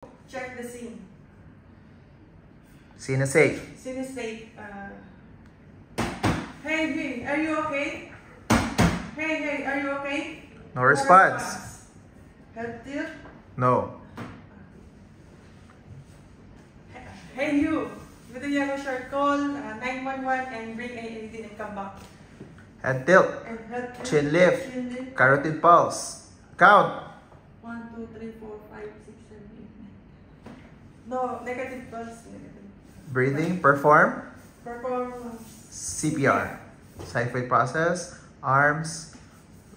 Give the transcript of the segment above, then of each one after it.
Check the scene. Scene is safe. Scene is safe. Hey, are you okay? Hey, are you okay? No response. Head tilt. No. Hey, you. With the yellow shirt, call 911 and bring AED and come back. Head tilt. And head tilt. Chin lift. Chin lift. Carotid pulse. Count. 1, 2, 3, 4, 5, 6, 7, 8, 9. No, negative pulse. Negative. Breathing. Perform. Perform CPR. Side process. Arms.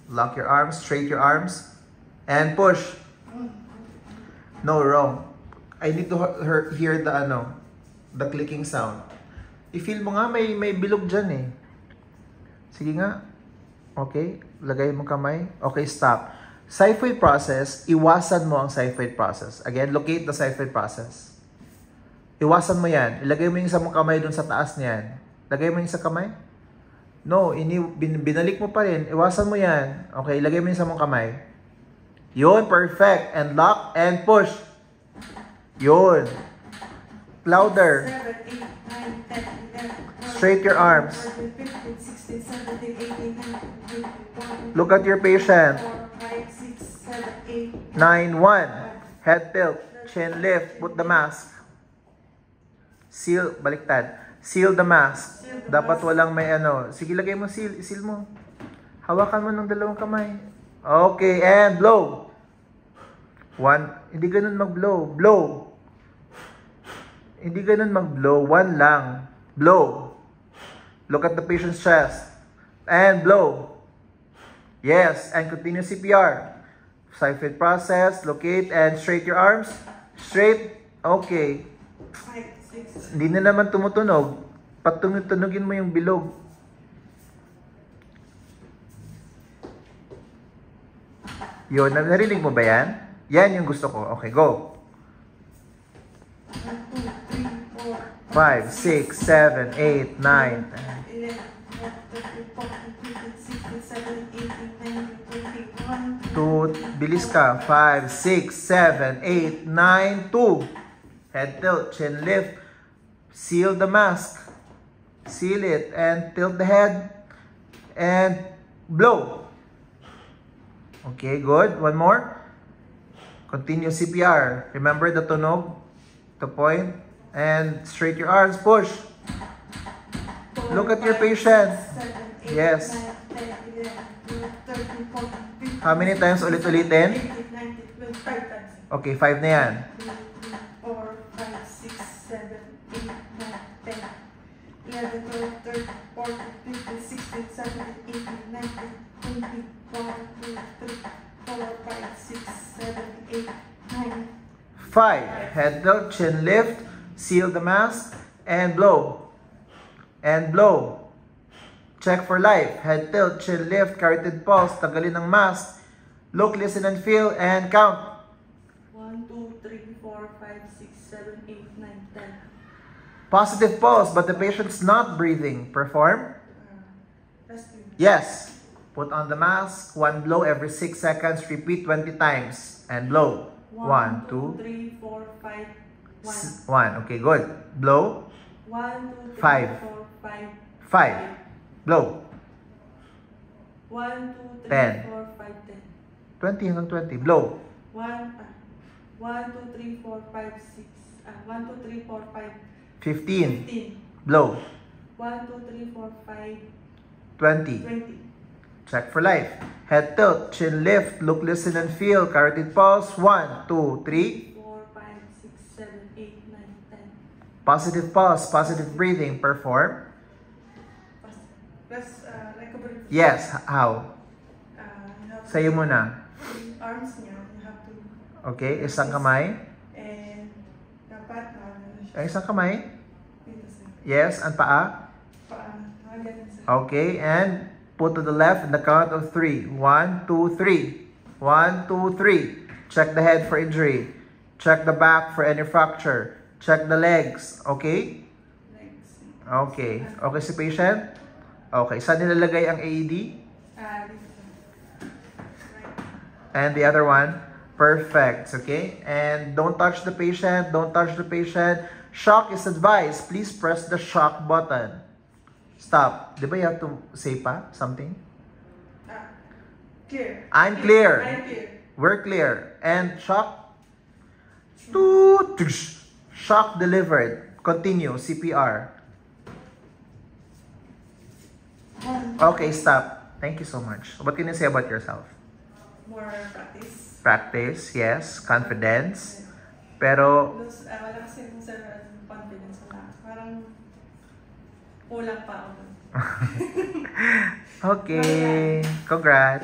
Lock your arms. Straight your arms. And push. No, wrong. I need to hear the clicking sound. I-feel mo nga may bilog dyan eh. Sige nga. Okay. Lagay mo kamay. Okay, stop. Xiphoid process, iwasan mo ang xiphoid process. Again, locate the xiphoid process. Iwasan mo yan. Ilagay mo yung isang kamay dun sa taas niyan. Lagay mo yung isang kamay. No, binalik mo pa rin. Iwasan mo yan. Okay, ilagay mo yung isang kamay. Yun, perfect. And lock and push. Yun. Louder. 7, 8, 9, 10, 11, 12, Straight your arms. 14, 15, 16, 17, 18, 19, 20, 21, Look at your patient. 4, 5, 6, 7, 8, 9, 1. Head tilt. Chin lift. Put the mask. Seal. Baliktad. Seal the mask. Dapat walang may Sige, lagay mo seal. Seal mo. Hawakan mo ng dalawang kamay. Okay. And blow. 1. Hindi ganun mag-blow. Blow. Hindi ganun mag-blow. 1 lang. Blow. Look at the patient's chest. And blow. Yes. And continue CPR. Xiphoid process. Locate and straight your arms. Straight. Okay. 5, 6. Hindi na naman tumutunog. Patunog-tunogin mo yung bilog. Yun. Narinig mo ba yan? Yan yung gusto ko. Okay, go. 5, 6, 7, 8, 9, 11, 12, 13, 14, 15, 16, 17, 18, 19, 20, 21. 2, bilis ka. 5, 6, 7, 8, 9, 2. Head tilt, chin lift. Seal the mask. Seal it and tilt the head. And blow. Okay, good. One more. Continue CPR. Remember the tunog, the point, and straight your arms. Push. Look at your patient. Yes. How many times ulit-ulitin? Okay, 5 na yan. 4, 5, 6, 7, 8, 9, 10, 11, 12, 13, 14, 15, 16, 17, 18, 19, 20, 1, 2, 3, 4, 5, 6, 7, 8, 9. 5. Head tilt, chin lift, seal the mask, and blow. And blow. Check for life. Head tilt, chin lift, carotid pulse, tagalin ng mask. Look, listen, and feel, and count. 1, 2, 3, 4, 5, 6, 7, 8, 9, 10. Positive pulse, but the patient's not breathing. Perform. Rescue. Yes. Put on the mask. 1 blow every 6 seconds. Repeat 20 times. And blow. 1, 2, 3, 4, 5, 1. 1. Okay, good. Blow. 1, 2, 3, 5. 4, 5. 5. Blow. 1, 2, 3, 10. 4, 5, 10. 20 hanggang 20. Blow. 1, 2, 3, 4, 5, 6. 1, 2, 3, 4, 5. 15. 15. Blow. 1, 2, 3, 4, 5. 20. 20. Check for life. Head tilt, chin lift, look, listen, and feel. Carotid pulse. 1, 2, 3. 4, 5, 6, 7, 8, 9, 10. Positive pulse, positive breathing. Perform. Plus, like a bird. Yes. How? You have Sa'yo muna. arms niya, you have to. Okay. Isang kamay. And dapat na Isang kamay. dito sa Yes. Ang paa. paan. Ganun sa. Okay. And put to the left in the count of 3. 1, 2, 3. 1, 2, 3. Check the head for injury. Check the back for any fracture. Check the legs. Okay? Legs. Okay. Okay si patient? Okay. Saan nilalagay ang AED? Dito sa. Right. And the other one? Perfect, okay? And don't touch the patient, don't touch the patient. Shock is advised. Please press the shock button. Stop. Di ba you have to say pa something? Clear. I'm clear. I'm clear. We're clear. And shock. Toot. Shock delivered. Continue. CPR. Okay, stop. Thank you so much. What can you say about yourself? More practice. Practice, yes. Confidence. Pero, Wala kasi yung confidence wala. Parang kulang pa ako. okay. Congrats.